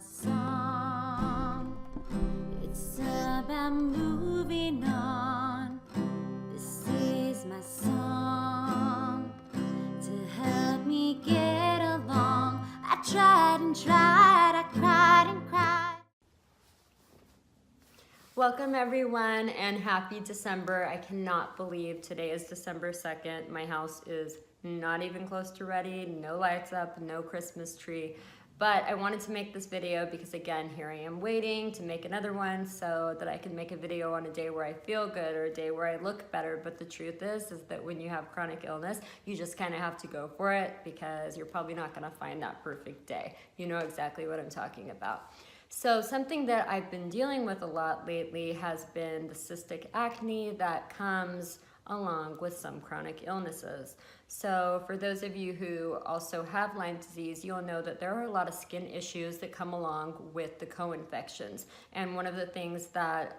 song. It's about moving on. This is my song to help me get along. I tried and tried, I cried and cried. Welcome everyone and happy December. I cannot believe today is December 2nd. My house is not even close to ready, no lights up, no Christmas tree. But I wanted to make this video because again, here I am waiting to make another one so that I can make a video on a day where I feel good or a day where I look better. But the truth is that when you have chronic illness, you just kind of have to go for it because you're probably not gonna find that perfect day. You know exactly what I'm talking about. So something that I've been dealing with a lot lately has been the cystic acne that comes along with some chronic illnesses. So for those of you who also have Lyme disease, you'll know that there are a lot of skin issues that come along with the co-infections. And one of the things that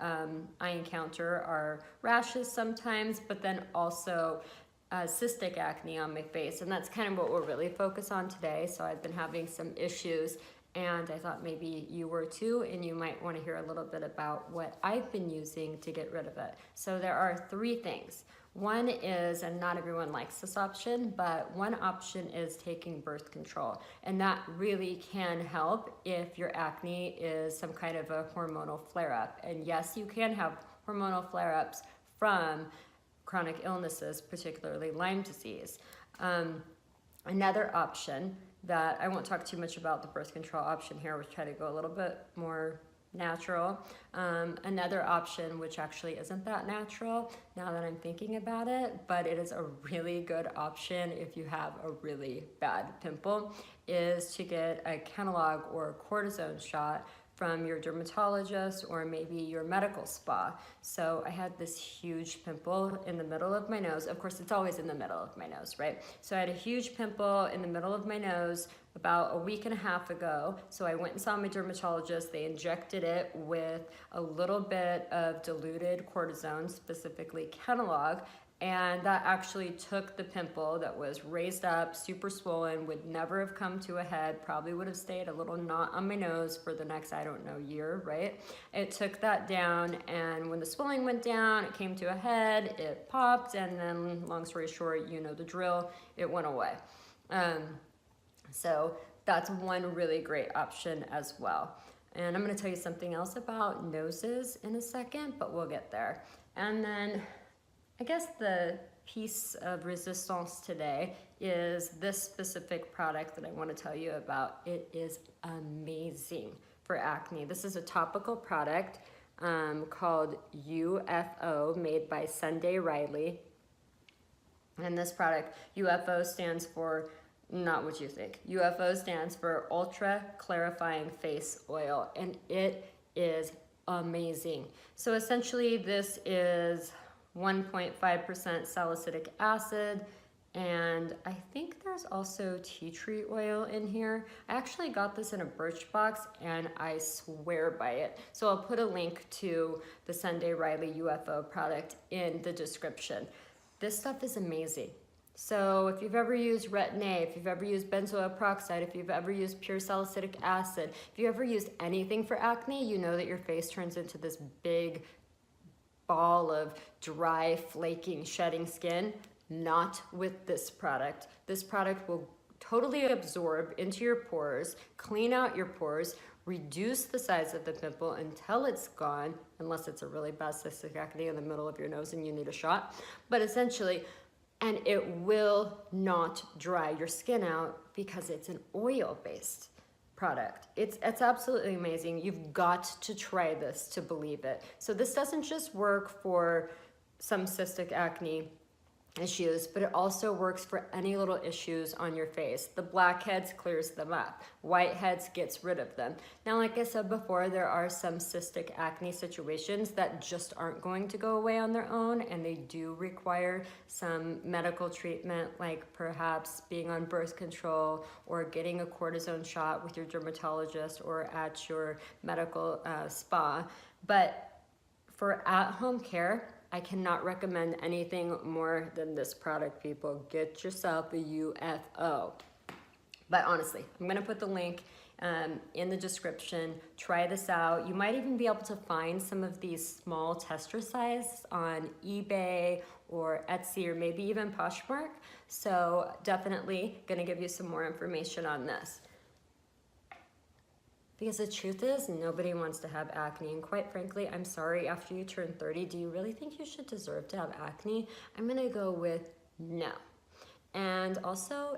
I encounter are rashes sometimes, but then also cystic acne on my face. And that's kind of what we'll really focus on today. So I've been having some issues and I thought maybe you were too, and you might want to hear a little bit about what I've been using to get rid of it. So there are three things. One is, and not everyone likes this option, but one option is taking birth control. And that really can help if your acne is some kind of a hormonal flare-up. And yes, you can have hormonal flare-ups from chronic illnesses, particularly Lyme disease. Another option that I won't talk too much about the birth control option here, we'll try to go a little bit more natural. Another option, which actually isn't that natural now that I'm thinking about it, but it is a really good option if you have a really bad pimple, is to get a Kenalog or a cortisone shot from your dermatologist or maybe your medical spa. So I had this huge pimple in the middle of my nose. Of course, it's always in the middle of my nose, right? So I had a huge pimple in the middle of my nose about a week and a half ago. So I went and saw my dermatologist. They injected it with a little bit of diluted cortisone, specifically Kenalog, and that actually took the pimple that was raised up, super swollen, would never have come to a head, probably would have stayed a little knot on my nose for the next, I don't know, year, right? It took that down, and when the swelling went down, it came to a head, it popped, and then, long story short, you know the drill, it went away. So that's one really great option as well. And I'm gonna tell you something else about noses in a second, but we'll get there. And then, I guess the piece of resistance today is this specific product that I want to tell you about. It is amazing for acne. This is a topical product called UFO, made by Sunday Riley. And this product, UFO, stands for not what you think. UFO stands for Ultra Clarifying Face Oil, and it is amazing. So essentially this is 1.5% salicylic acid, and I think there's also tea tree oil in here. I actually got this in a Birchbox and I swear by it. So I'll put a link to the Sunday Riley UFO product in the description. This stuff is amazing. So if you've ever used Retin-A, if you've ever used benzoyl peroxide, if you've ever used pure salicylic acid, if you ever used anything for acne, you know that your face turns into this big ball of dry, flaking, shedding skin. Not with this product. This product will totally absorb into your pores, clean out your pores, reduce the size of the pimple until it's gone, unless it's a really bad cystic acne in the middle of your nose and you need a shot. But essentially, and it will not dry your skin out because it's an oil-based product. It's absolutely amazing. You've got to try this to believe it. So this doesn't just work for some cystic acne issues, but it also works for any little issues on your face. The blackheads clears them up. Whiteheads gets rid of them. Now, like I said before, there are some cystic acne situations that just aren't going to go away on their own, and they do require some medical treatment, like perhaps being on birth control or getting a cortisone shot with your dermatologist or at your medical spa. But for at-home care, I cannot recommend anything more than this product, people. Get yourself a UFO. But honestly, I'm gonna put the link in the description. Try this out. You might even be able to find some of these small tester size on eBay or Etsy or maybe even Poshmark. So definitely gonna give you some more information on this. Because the truth is, nobody wants to have acne. And quite frankly, I'm sorry, after you turn 30, do you really think you should deserve to have acne? I'm gonna go with no. And also,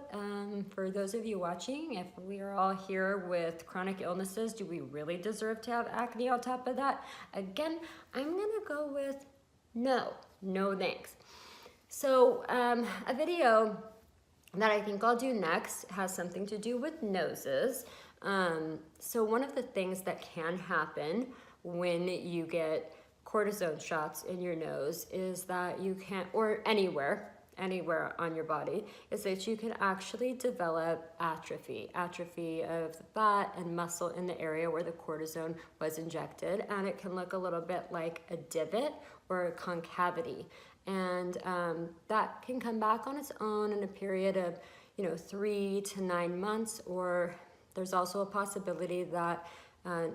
for those of you watching, if we are all here with chronic illnesses, do we really deserve to have acne on top of that? Again, I'm gonna go with no, no thanks. So a video that I think I'll do next has something to do with noses. So one of the things that can happen when you get cortisone shots in your nose is that you can, or anywhere on your body, is that you can actually develop atrophy of the fat and muscle in the area where the cortisone was injected, and it can look a little bit like a divot or a concavity. And that can come back on its own in a period of 3 to 9 months, or there's also a possibility that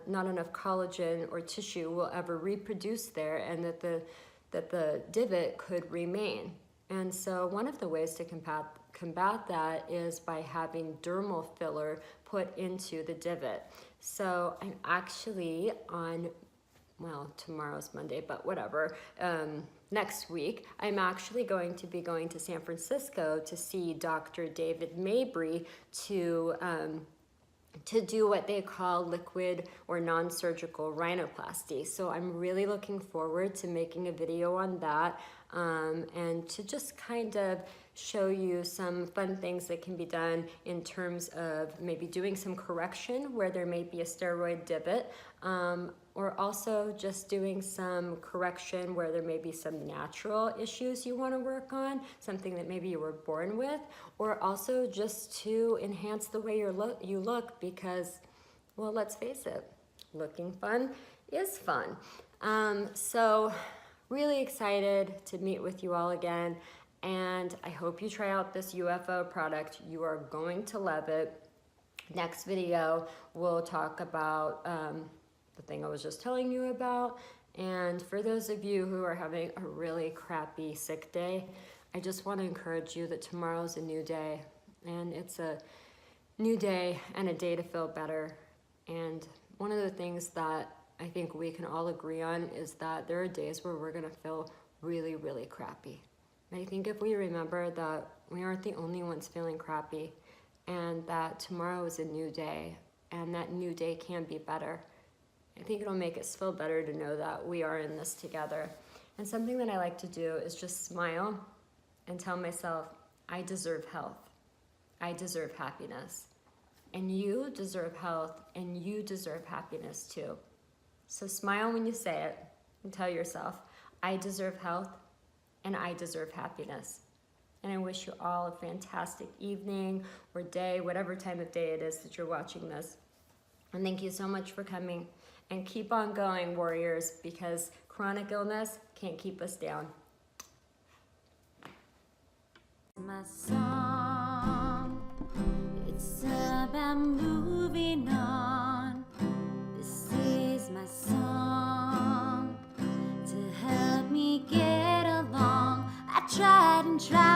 not enough collagen or tissue will ever reproduce there, and that the divot could remain. And so one of the ways to combat that is by having dermal filler put into the divot. So I'm actually on, well, tomorrow's Monday, but whatever, next week, I'm actually going to be going to San Francisco to see Dr. David Mabry to do what they call liquid or non-surgical rhinoplasty. So I'm really looking forward to making a video on that, and to just kind of show you some fun things that can be done in terms of maybe doing some correction where there may be a steroid divot, or also just doing some correction where there may be some natural issues you want to work on, something that maybe you were born with, or also just to enhance the way you look, because, well, let's face it, looking fun is fun. So really excited to meet with you all again, and I hope you try out this UFO product. You are going to love it. Next video, we'll talk about the thing I was just telling you about. And for those of you who are having a really crappy sick day, I just want to encourage you that tomorrow's a new day, and it's a new day and a day to feel better. And one of the things that I think we can all agree on is that there are days where we're gonna feel really, really crappy. And I think if we remember that we aren't the only ones feeling crappy, and that tomorrow is a new day, and that new day can be better, I think it'll make us feel better to know that we are in this together. And something that I like to do is just smile and tell myself, I deserve health. I deserve happiness. And you deserve health, and you deserve happiness too. So smile when you say it and tell yourself, I deserve health and I deserve happiness. And I wish you all a fantastic evening or day, whatever time of day it is that you're watching this. And thank you so much for coming. And keep on going, warriors, because chronic illness can't keep us down. My song, it's about moving on. This is my song to help me get along. I tried and tried.